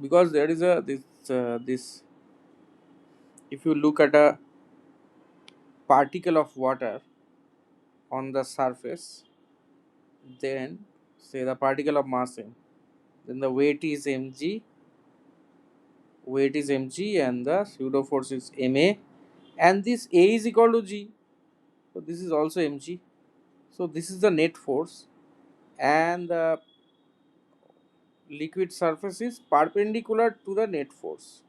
because there is a this if you look at a particle of water on the surface, then say the particle of mass m, then the weight is mg and the pseudo force is ma, and this a is equal to g, so this is also mg. So this is the net force, and the liquid surface is perpendicular to the net force,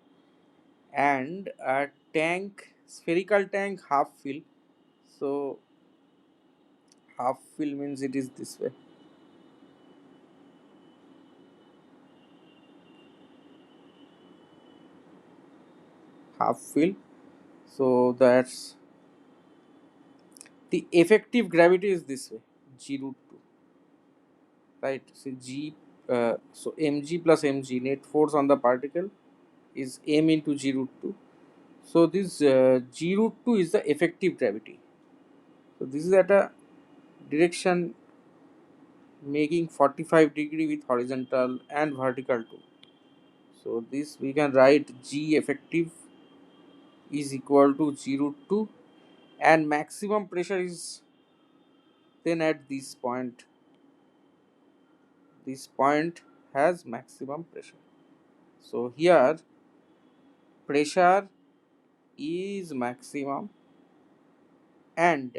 and a tank, spherical tank, half fill. So half fill means it is this way. Half fill. So that's the effective gravity is this way, g root 2, right? So g, so mg plus mg, net force on the particle, is m into g root 2. So this g root 2 is the effective gravity. So this is at a direction making 45 degree with horizontal and vertical too. So this we can write g effective is equal to g root 2, and maximum pressure is then at this point. This point has maximum pressure. So here pressure is maximum, and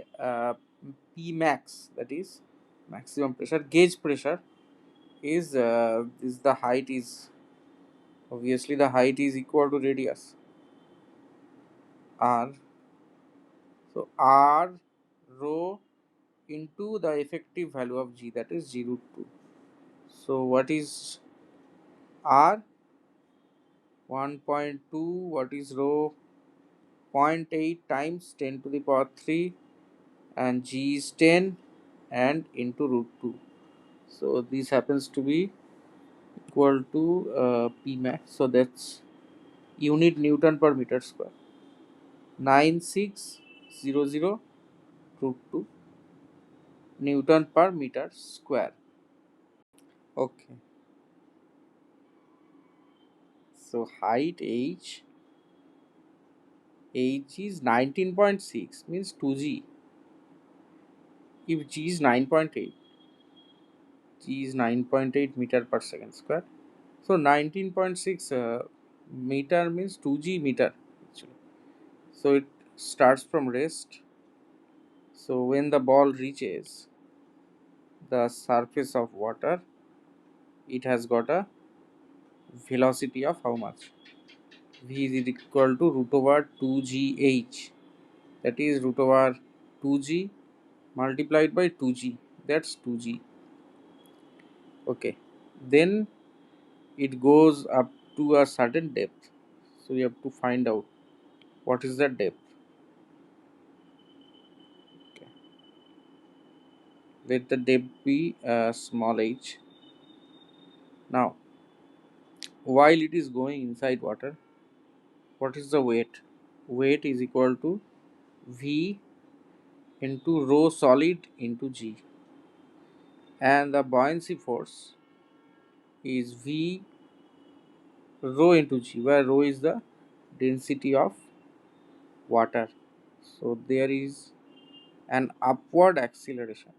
P max, that is maximum pressure, gauge pressure, is the height is, obviously the height is equal to radius r. So r rho into the effective value of g, that is g root 2. So what is r? 1.2. What is rho? zero point 0.8 times 10 to the power 3, and g is 10 and into root 2. So this happens to be equal to P max. So that's unit Newton per meter square. 9600 root 2 Newton per meter square. Okay. So height h is 19.6, means 2g. If g is 9.8, g is 9.8 meter per second square. So 19.6 meter means 2g meter actually. So it starts from rest. So when the ball reaches the surface of water, it has got a velocity of how much? V is equal to root over 2gh, that is root over 2g multiplied by 2g, that's 2g. Okay, then it goes up to a certain depth, so you have to find out what is the depth. Okay. Let the depth be small h. Now while it is going inside water, what is the weight? Weight is equal to v into rho solid into g, and the buoyancy force is v rho into g, where rho is the density of water. So there is an upward acceleration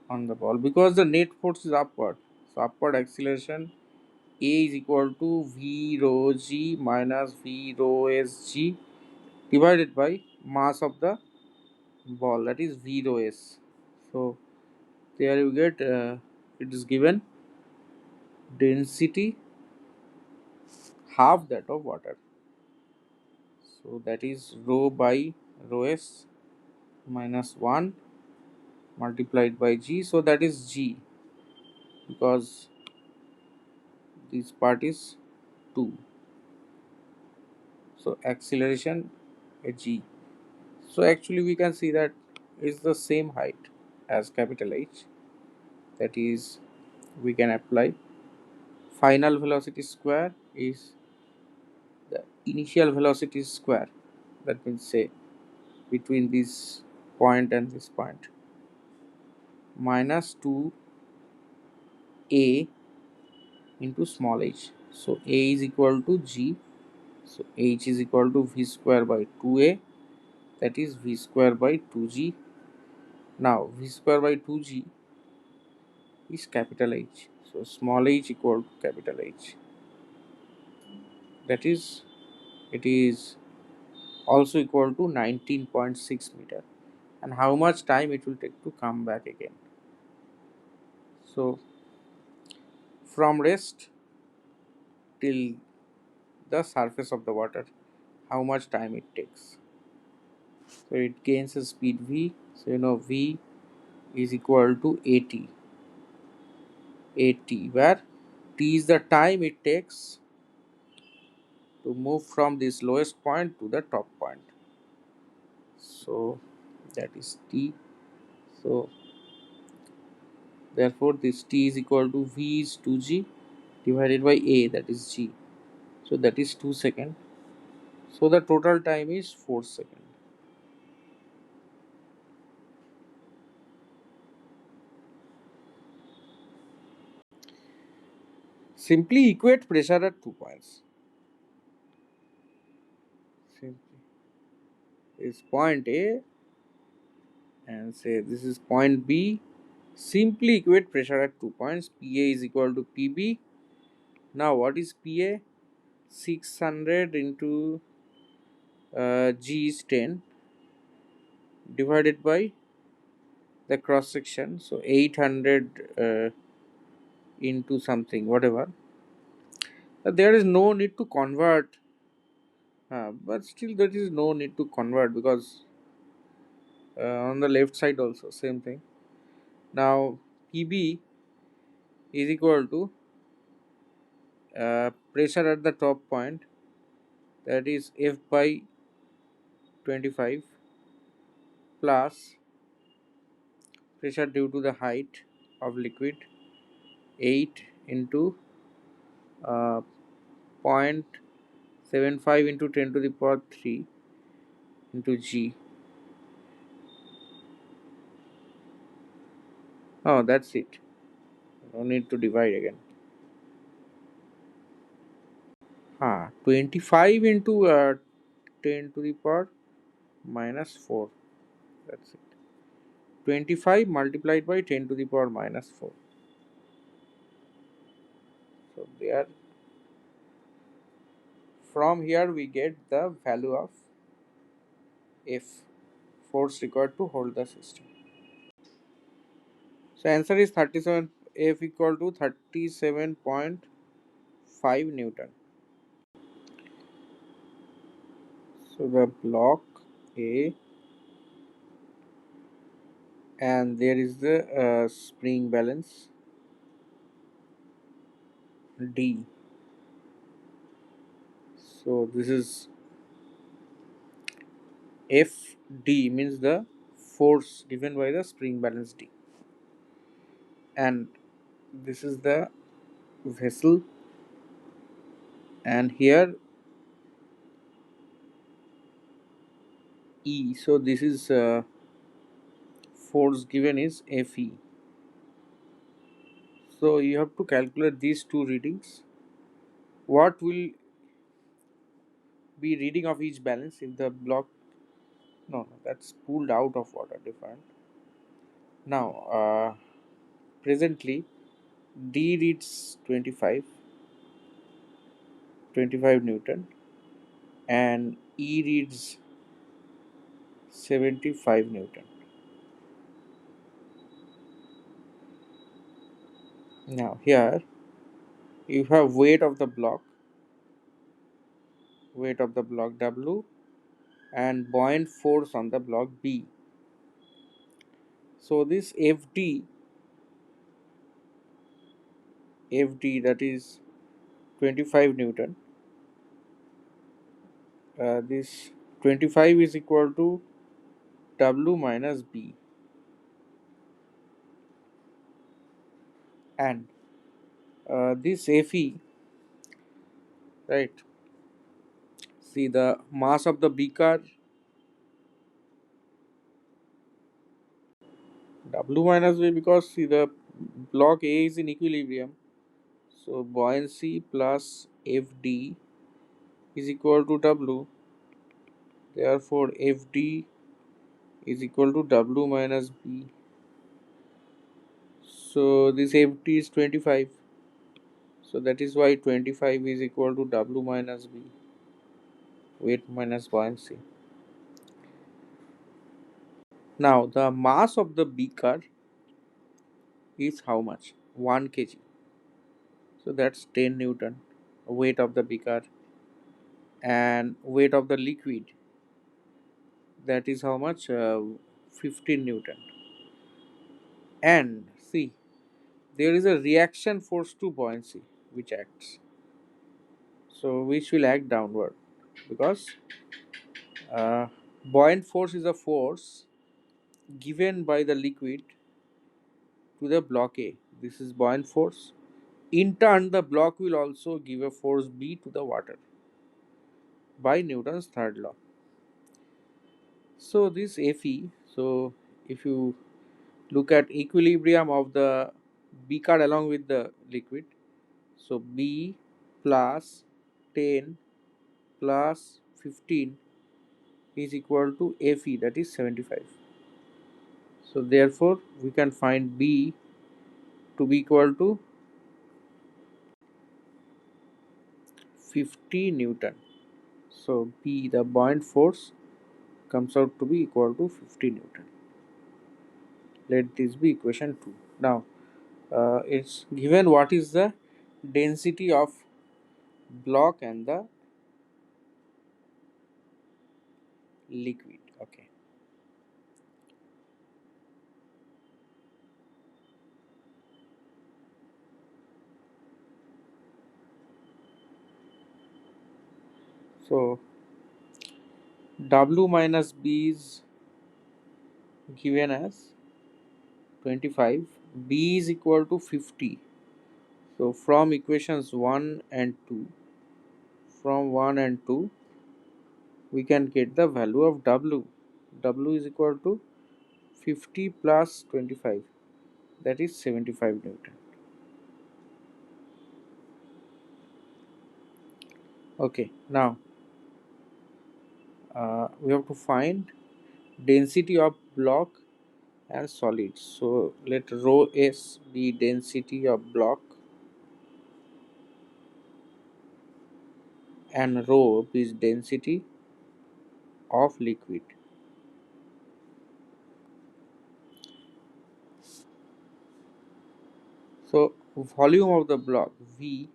on the ball, because the net force is upward. So upward acceleration a is equal to v rho g minus v rho s g divided by mass of the ball, that is v rho s. So there you get it is given density half that of water. So that is rho by rho s minus 1 multiplied by g. So that is g, because this part is 2. So acceleration at g. So actually we can see that is the same height as capital H. That is, we can apply final velocity square is the initial velocity square. That means say between these point and this point, minus 2a into small h. So a is equal to g. So h is equal to v square by 2a, that is v square by 2g. Now v square by 2g is capital H. So small h equal to capital H. That is, it is also equal to 19.6 meter. And how much time it will take to come back again? So from rest till the surface of the water, how much time it takes? So it gains a speed v. So v is equal to at, where t is the time it takes to move from this lowest point to the top point. So that is t. So therefore this t is equal to v is 2g divided by a, that is g. So that is 2 seconds. So the total time is 4 seconds. Simply equate pressure at 2 points. Simply is point A and say this is point B. Simply equate pressure at 2 points. PA is equal to PB. Now what is PA? 600 into G is 10 divided by the cross section. So 800 into something, whatever. There is no need to convert, but still there is no need to convert because on the left side also same thing. Now PB is equal to pressure at the top point, that is F by 25 plus pressure due to the height of liquid 8 into uh, 0.75 into 10 to the power 3 into G. Oh, that's it. No need to divide again. 25 into 10 to the power minus 4. That's it. 25 multiplied by 10 to the power minus 4. So there, from here we get the value of F, force required to hold the system. So answer is 37, F equal to 37.5 Newton. So the block A, and there is the spring balance D. So this is FD, means the force given by the spring balance D, and this is the vessel, and here E. So this is force given is Fe. So you have to calculate these two readings. What will be reading of each balance if the block, no, that's pulled out of water, different. Now presently D reads 25 Newton, and E reads 75 Newton. Now here you have weight of the block W, and buoyant force on the block B. So this FD, that is 25 Newton. This 25 is equal to W minus B, and this Fe, right? See, the mass of the beaker W minus V, because see the block A is in equilibrium. So buoyancy plus Fd is equal to W. Therefore Fd is equal to W minus B. So this Fd is 25. So that is why 25 is equal to W minus B. Weight minus buoyancy. Now the mass of the beaker is how much? 1 kg. So that's 10 Newton. Weight of the beaker. And weight of the liquid, that is how much? 15 Newton. And see, there is a reaction force to buoyancy which acts. So which will act downward, because uh, buoyant force is a force given by the liquid to the block A. This is buoyant force. In turn, the block will also give a force B to the water by Newton's third law. So this Fe, so if you look at equilibrium of the beaker along with the liquid, so B plus 10 plus 15 is equal to Fe, that is 75. So therefore we can find B to be equal to 50 Newton. So B, the buoyant force, comes out to be equal to 50 Newton. Let this be equation 2. Now it's given what is the density of block and the liquid. Okay. So W minus B is given as 25. B is equal to 50. So from equations 1 and 2, from 1 and 2, we can get the value of W. W is equal to 50 plus 25, that is 75 Newton. Okay, now we have to find density of block and solids. So let rho S be density of block and rho is density of liquid. So volume of the block V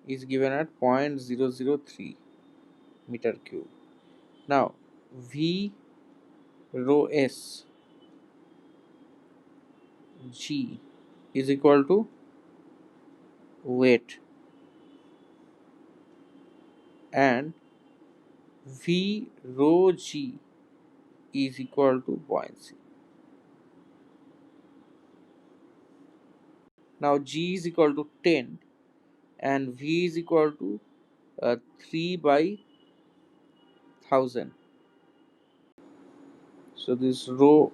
is given at 0.003 meter cube. Now V rho S G is equal to weight, and V rho G is equal to buoyancy. Now G is equal to 10 and V is equal to 3 by 1000. So this rho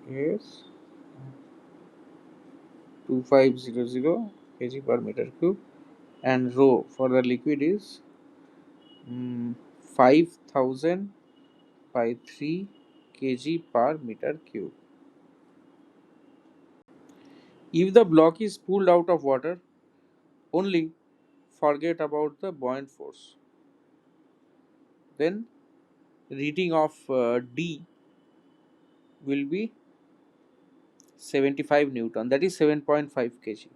is 2500 kg per meter cube, and rho for the liquid is 5000 by 3 kg per meter cube. If the block is pulled out of water, only forget about the buoyant force. Then reading of D will be 75 Newton, that is 7.5 kg.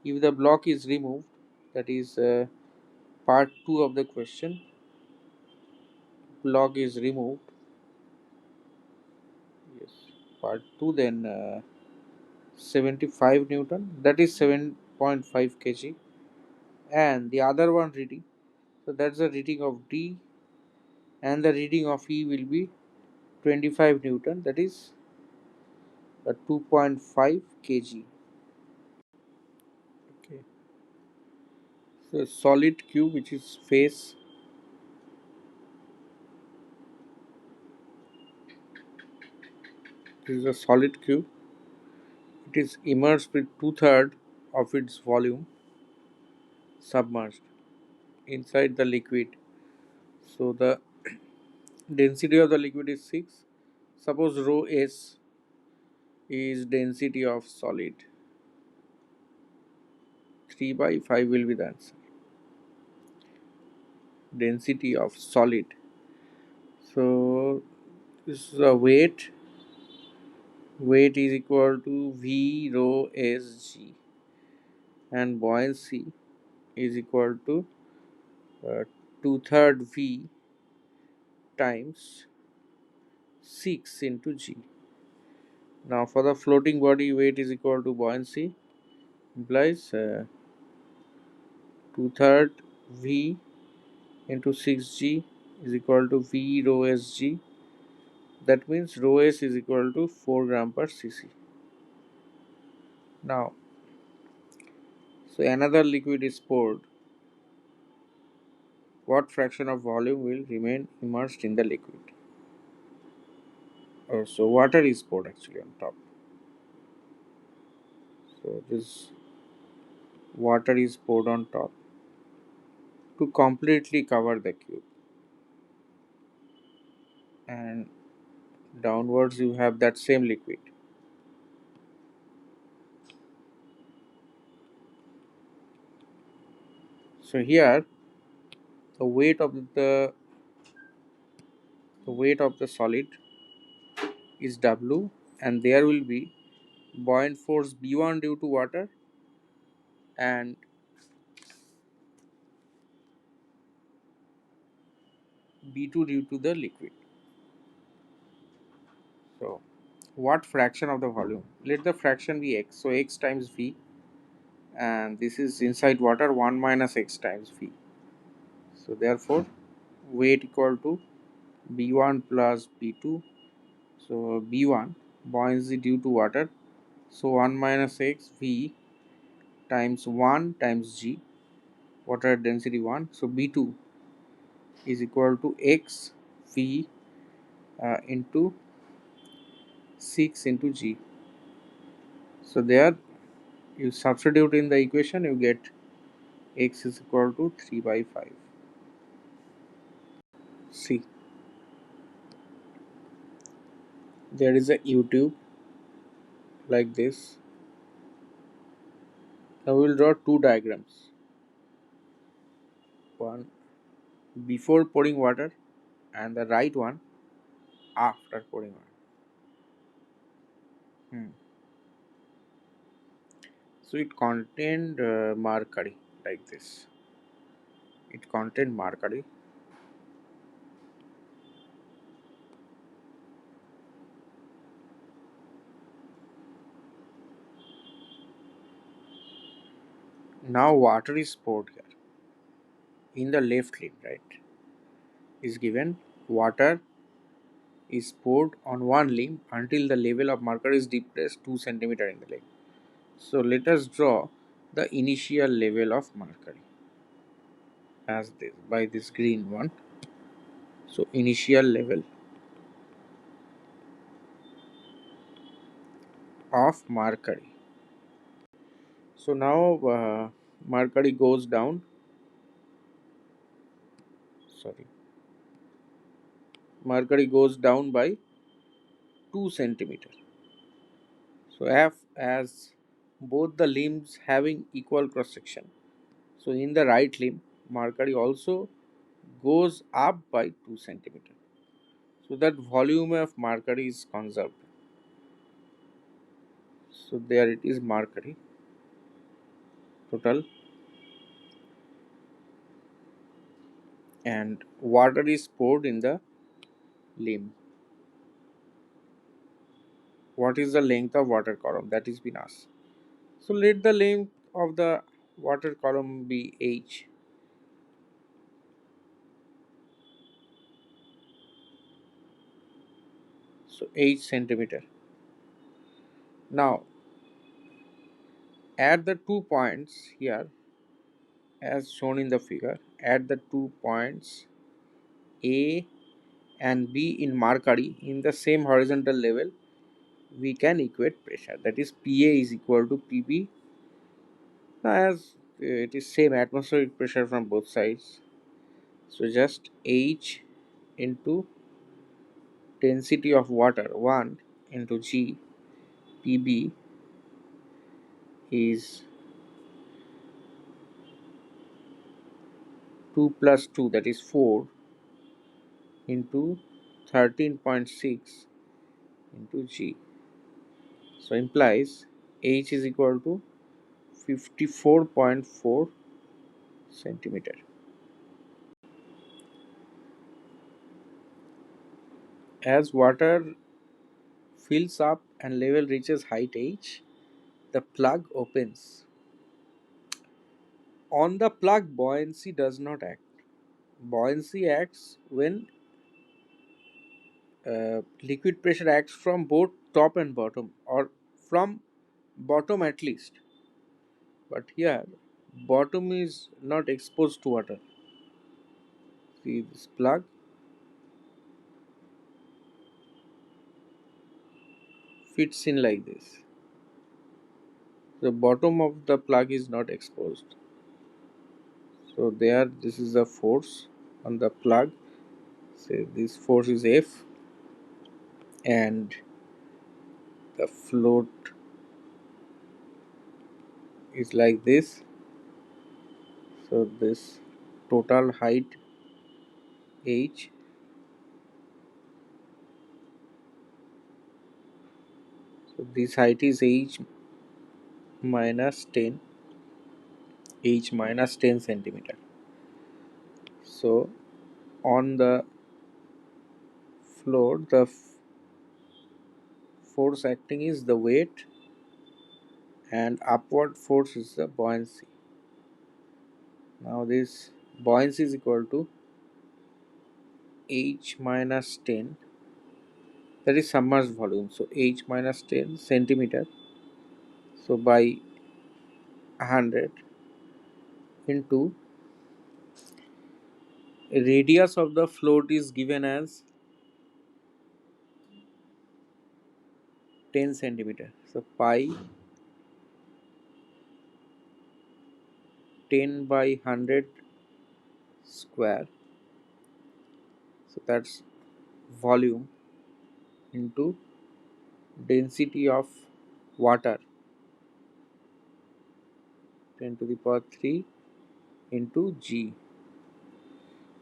If the block is removed, that is part 2 of the question, block is removed, yes, part 2, then 75 Newton, that is 7.5 kg, and the other one reading, so that's the reading of D, and the reading of E will be 25 Newton, that is 2.5 kg. Okay. So solid cube, which is face, This is a solid cube. It is immersed with two-thirds of its volume submerged inside the liquid. So the density of the liquid is 6. Suppose rho s is density of solid. 3 by 5 will be the answer. Density of solid. So this is a weight. Weight is equal to V rho s g, and buoyancy is equal to uh, two-third V times 6 into g. Now for the floating body, weight is equal to buoyancy, implies two-third V into 6g is equal to V rho sg. That means rho s is equal to 4 gram per cc. Now, so another liquid is poured. What fraction of volume will remain immersed in the liquid? So water is poured actually on top. So this water is poured on top to completely cover the cube, and downwards you have that same liquid. So here the weight of the solid is W, and there will be buoyant force B1 due to water and B2 due to the liquid. So what fraction of the volume? Let the fraction be x. So x times V, and this is inside water, 1 minus x times V. So therefore weight equal to B1 plus B2. So B1 buoyancy due to water. So 1 minus x V times 1 times G, water density 1. So B2 is equal to x V into 6 into G. So there you substitute in the equation, you get x is equal to 3 by 5. See, there is a U tube like this. Now we will draw two diagrams. One before pouring water and the right one after pouring water. So it contained mercury like this. It contained mercury. Now water is poured here in the left limb, right? Is given water is poured on one limb until the level of mercury is depressed 2 centimeter in the leg. So let us draw the initial level of mercury as this by this green one. So initial level of mercury. So now mercury goes down. Sorry, mercury goes down by 2 centimeter. So F as both the limbs having equal cross section. So in the right limb, mercury also goes up by 2 centimeter. So that volume of mercury is conserved. So there it is mercury total, and water is poured in the limb. What is the length of water column? That is been asked. So let the length of the water column be h. So 8 centimeter. Now at the 2 points here as shown in the figure, at the 2 points A and B in mercury in the same horizontal level, we can equate pressure, that is Pa is equal to Pb, as it is same atmospheric pressure from both sides. So just H into density of water 1 into G. Pb is 2 plus 2, that is 4, into 13.6 into G. So implies H is equal to 54.4 centimeter. As water fills up and level reaches height H, the plug opens. On the plug, buoyancy does not act. Buoyancy acts when liquid pressure acts from both top and bottom, or from bottom at least. But here, bottom is not exposed to water. See, this plug fits in like this. The bottom of the plug is not exposed. So there, this is the force on the plug. Say this force is F, and the float is like this. So this total height H, so this height is H minus 10, H minus 10 centimeter. So on the float, the force acting is the weight, and upward force is the buoyancy. Now this buoyancy is equal to H minus 10, that is submerged volume. So H minus 10 centimeter, so by 100 into radius of the float is given as 10 centimeter. So pi 10 by 100 square, so that's volume into density of water 10 to the power 3 into G,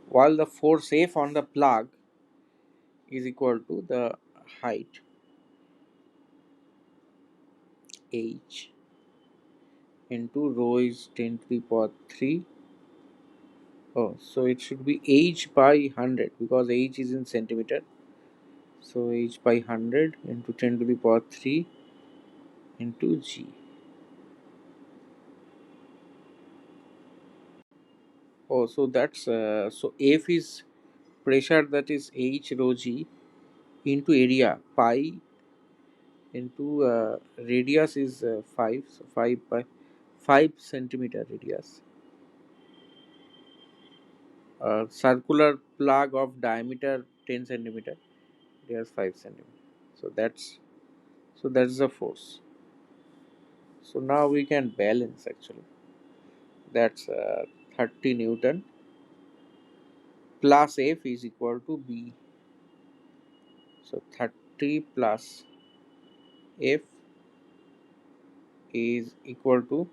while the force F on the plug is equal to the height H into rho is 10 to the power 3. Oh, so it should be H by 100 because H is in centimeter. So H by 100 into 10 to the power 3 into G. Oh, so that's so F is pressure, that is H rho G, into area pi into radius is 5, so 5 by 5 centimeter radius. Circular plug of diameter 10 centimeter, radius 5 centimeter. So that's the force. So now we can balance actually. That's 30 Newton plus F is equal to B. So 30 plus F is equal to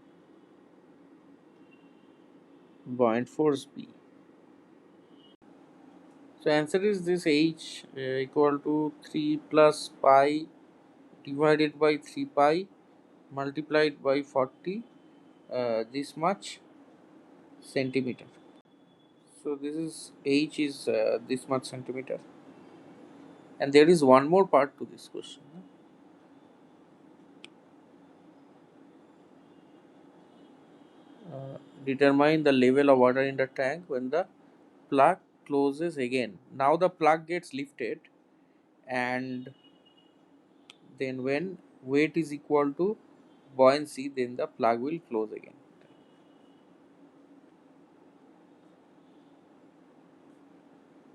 buoyant force B. So answer is this H equal to 3 plus pi divided by 3 pi multiplied by 40, this much centimeter. So this is H is this much centimeter. And there is one more part to this question. Determine the level of water in the tank when the plug closes again. Now the plug gets lifted, and then when weight is equal to buoyancy, then the plug will close again.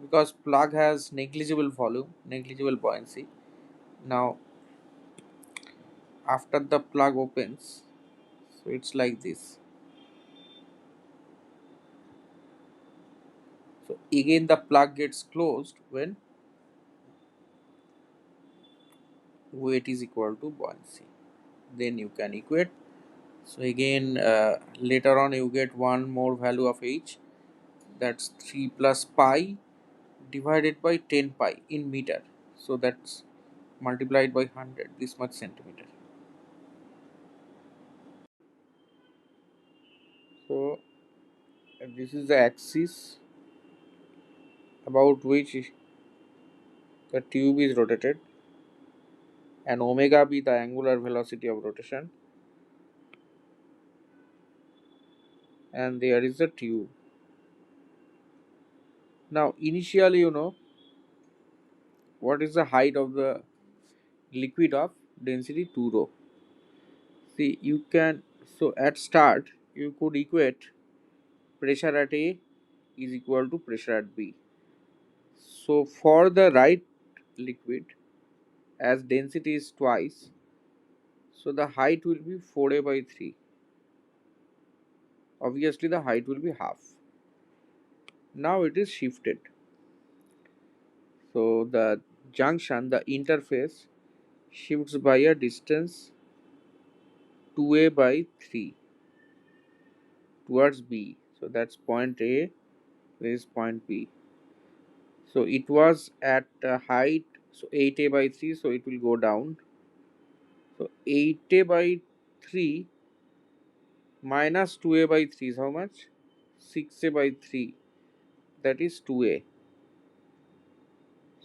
Because plug has negligible volume, negligible buoyancy. Now after the plug opens, so it's like this. So again the plug gets closed when weight is equal to buoyancy. Then you can equate. So again later on you get one more value of h, that's 3 plus pi divided by 10 pi in meter. So that's multiplied by 100, this much centimeter. So this is the axis about which the tube is rotated, and omega be the angular velocity of rotation, and there is the tube. Now initially what is the height of the liquid of density 2 rho. See, you can, so at start you could equate pressure at A is equal to pressure at B. So for the right liquid, as density is twice, so the height will be 4a by 3. Obviously the height will be half. Now it is shifted. So the junction, the interface shifts by a distance 2a by 3 towards B. So that's point A, this is point B. So it was at height, so 8a by 3, so it will go down. So 8a by 3 minus 2a by 3 is how much? 6a by 3, that is 2a.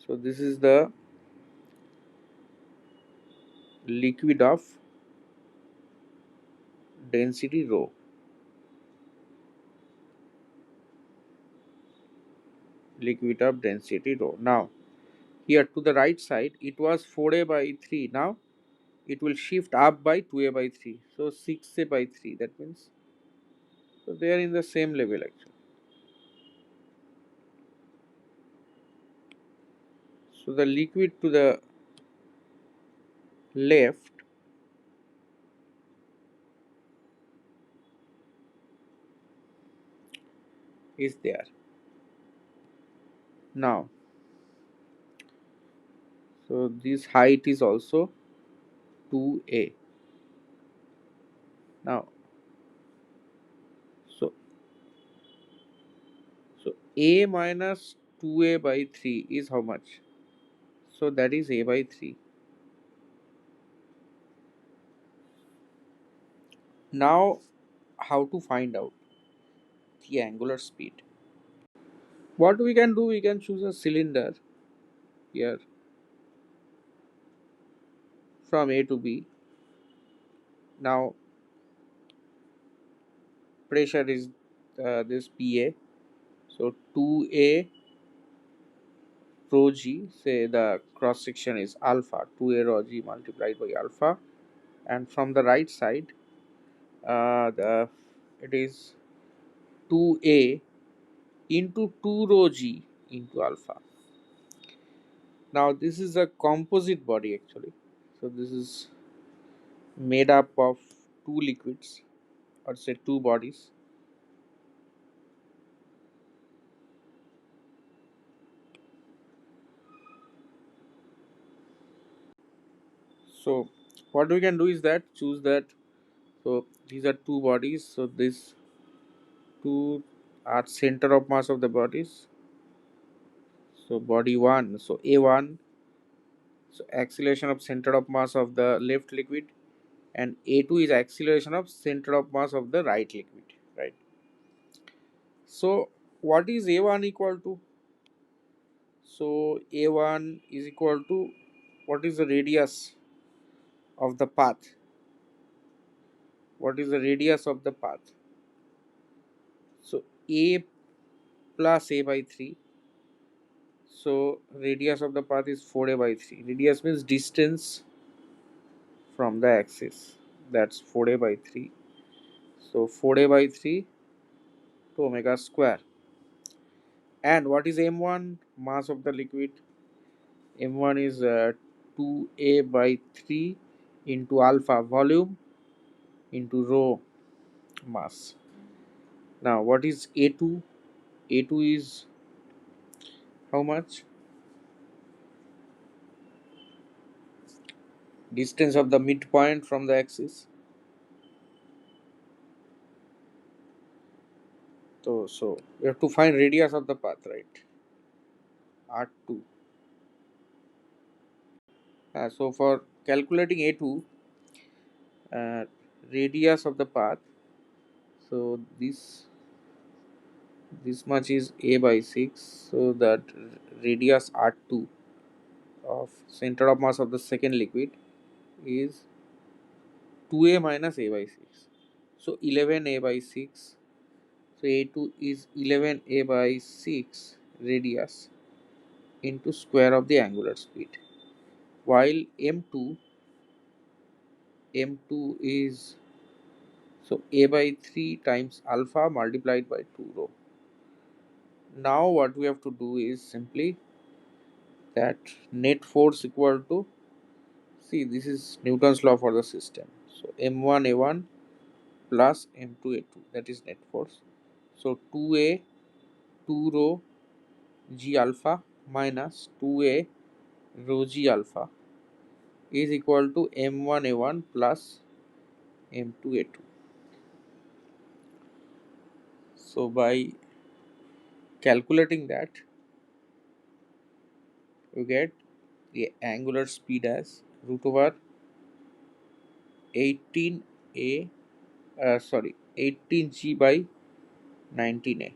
So this is the liquid of density rho. Liquid of density rho. Now here to the right side it was 4a by 3. Now it will shift up by 2a by 3. So 6a by 3. That means, so they are in the same level actually. So the liquid to the left is there. Now, so this height is also 2a. Now, so so a minus 2a by 3 is how much? So that is a by 3. Now, how to find out the angular speed? What we can do, we can choose a cylinder here from A to B. Now, pressure is this PA. So 2A rho g, say the cross section is alpha, 2A rho g multiplied by alpha, and from the right side, it is 2A into 2 rho g into alpha. Now this is a composite body actually. So this is made up of two liquids, or say two bodies. So what we can do is that choose that. So these are two bodies. So these two are center of mass of the bodies. So body 1, so A1, so acceleration of center of mass of the left liquid, and A2 is acceleration of center of mass of the right liquid, right? So what is A1 equal to? So A1 is equal to, what is the radius of the path? What is the radius of the path? So A plus A by 3. So radius of the path is 4A by 3. Radius means distance from the axis. That's 4A by 3. So 4A by 3 to omega square. And what is M1? Mass of the liquid. M1 is 2A by 3 into alpha volume into rho mass. Now what is A2? A2 is how much? Distance of the midpoint from the axis. So we have to find radius of the path, right? R2. So for calculating A2, uh, radius of the path, so this much is A by 6, so that radius R2 of center of mass of the second liquid is 2A minus A by 6. So 11A by 6. So A2 is 11A by 6 radius into square of the angular speed. While M2 is, so A by 3 times alpha multiplied by 2 rho. Now what we have to do is simply that net force equal to, see, this is Newton's law for the system. So M1A1 plus M2A2, that is net force. So 2A 2 rho G alpha minus 2A rho G alpha is equal to M1A1 plus M2A2. So by calculating that, you get the angular speed as root over 18 A 18G by 19A.